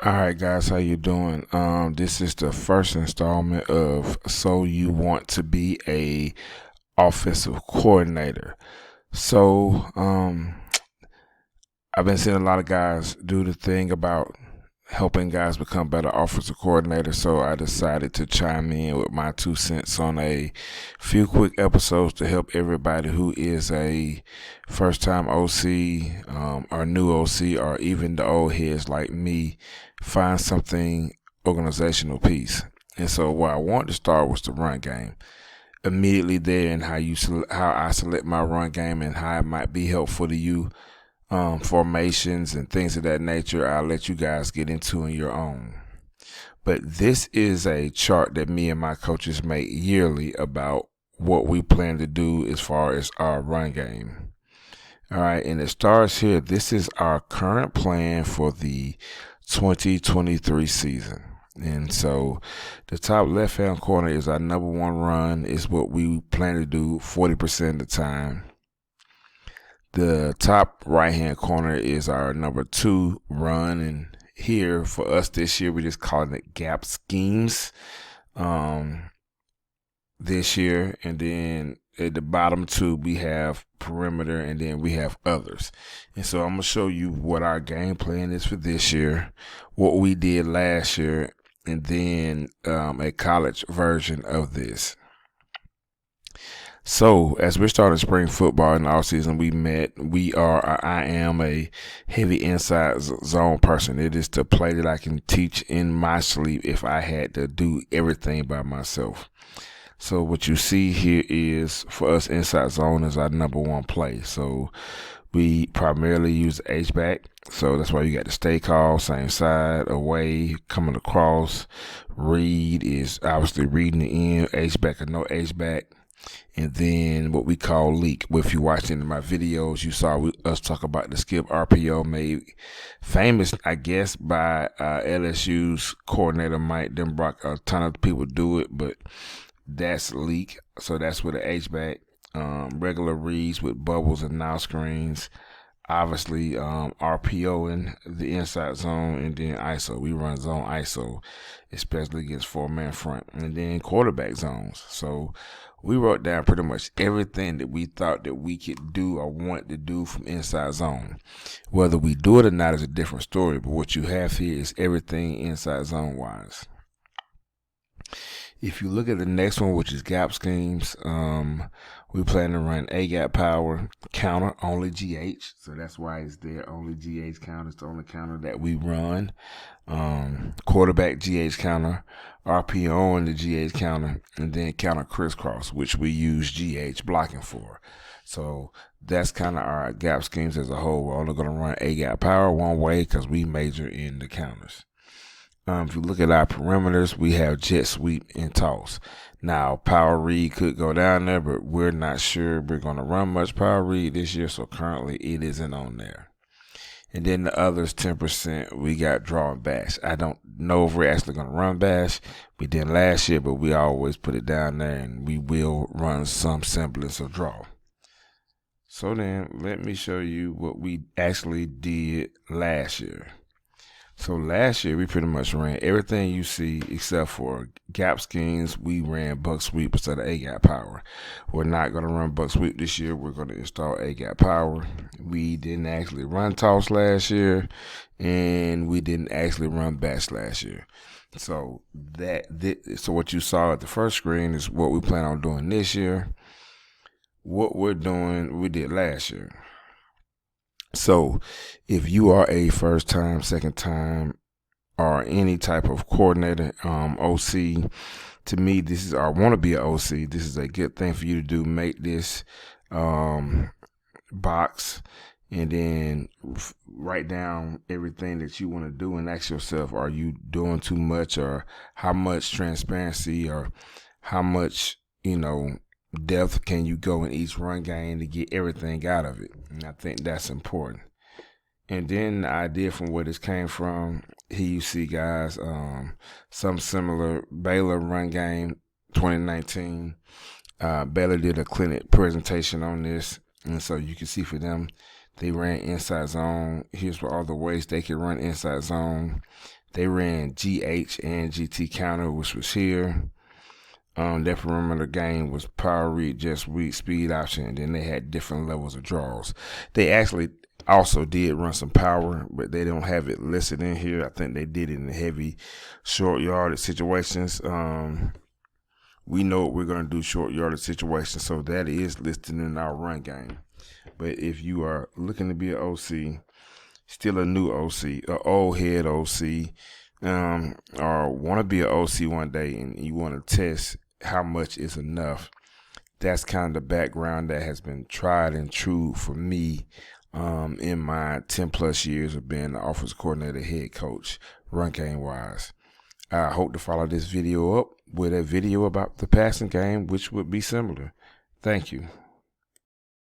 All right, guys, how you doing? This is the first installment of So You Want to Be a Offensive Coordinator. So, I've been seeing a lot of guys do the thing about helping guys become better offensive coordinators. So I decided to chime in with my 2 cents on a few quick episodes to help everybody who is a first-time OC, or new OC, or even the old heads like me find something organizational piece. And so where I wanted to start was the run game. Immediately there, and how I select my run game and how it might be helpful to you, formations and things of that nature, I'll let you guys get into on your own. But this is a chart that me and my coaches make yearly about what we plan to do as far as our run game. All right, and it starts here. This is our current plan for the 2023 season. And so the top left hand corner is our number one run, is what we plan to do 40% of the time. The top right hand corner is our number two run, and here for us this year we're just calling it gap schemes this year. And then at the bottom two we have perimeter, and then we have others. And so I'm gonna show you what our game plan is for this year, what we did last year, and then a college version of this. So as we're starting spring football in the off season, I am a heavy inside zone person. It is the play that I can teach in my sleep if I had to do everything by myself. So what you see here is, for us, inside zone is our number one play. So we primarily use H-back. So that's why you got the stay call, same side, away, coming across. Read is obviously reading the end, H-back or no H-back. And then what we call leak. If you watched any of my videos, you saw us talk about the skip RPO, made famous, I guess, by LSU's coordinator Mike Denbrock. A ton of people do it, but that's leak. So that's with the H-back. Regular reads with bubbles and now screens. Obviously, RPO in the inside zone, and then ISO. We run zone ISO, especially against four-man front, and then quarterback zones. So we wrote down pretty much everything that we thought that we could do or want to do from inside zone. Whether we do it or not is a different story, but what you have here is everything inside zone wise. If you look at the next one, which is gap schemes, we plan to run A gap power, counter, only GH. So that's why it's there, only GH counter. It's the only counter that we run. Quarterback GH counter, RPO on the GH counter, and then counter crisscross, which we use GH blocking for. So that's kind of our gap schemes as a whole. We're only going to run A gap power one way because we major in the counters. If you look at our perimeters, we have jet sweep and toss. Now, power read could go down there, but we're not sure we're going to run much power read this year, so currently it isn't on there. And then the others, 10%, we got draw and bash. I don't know if we're actually going to run bash. We did last year, but we always put it down there, and we will run some semblance of draw. So then, let me show you what we actually did last year. So last year, we pretty much ran everything you see except for gap schemes. We ran buck sweep instead of A-gap power. We're not going to run buck sweep this year. We're going to install A-gap power. We didn't actually run toss last year, and we didn't actually run bash last year. So so what you saw at the first screen is what we plan on doing this year. What we're doing, we did last year. So if you are a first time, second time, or any type of coordinator, OC, to me, this is, or want to be an OC, this is a good thing for you to do. Make this box and then write down everything that you want to do and ask yourself, are you doing too much, or how much transparency, or how much, depth can you go in each run game to get everything out of it? And I think that's important. And then the idea from where this came from, here you see, guys, some similar Baylor run game 2019. Baylor did a clinic presentation on this, and so you can see for them, they ran inside zone. Here's all the ways they can run inside zone. They ran GH and GT counter, which was here. Definitely remember the game was power read, just read, speed option, and then they had different levels of draws. They actually also did run some power, but they don't have it listed in here. I think they did it in the heavy short yardage situations. We know what we're going to do short yardage situations, so that is listed in our run game. But if you are looking to be an OC, still a new OC, an old head OC, or want to be an OC one day and you want to test how much is enough, that's kind of the background that has been tried and true for me in my 10 plus years of being the offensive coordinator, head coach, run game wise. I hope to follow this video up with a video about the passing game, which would be similar. Thank you.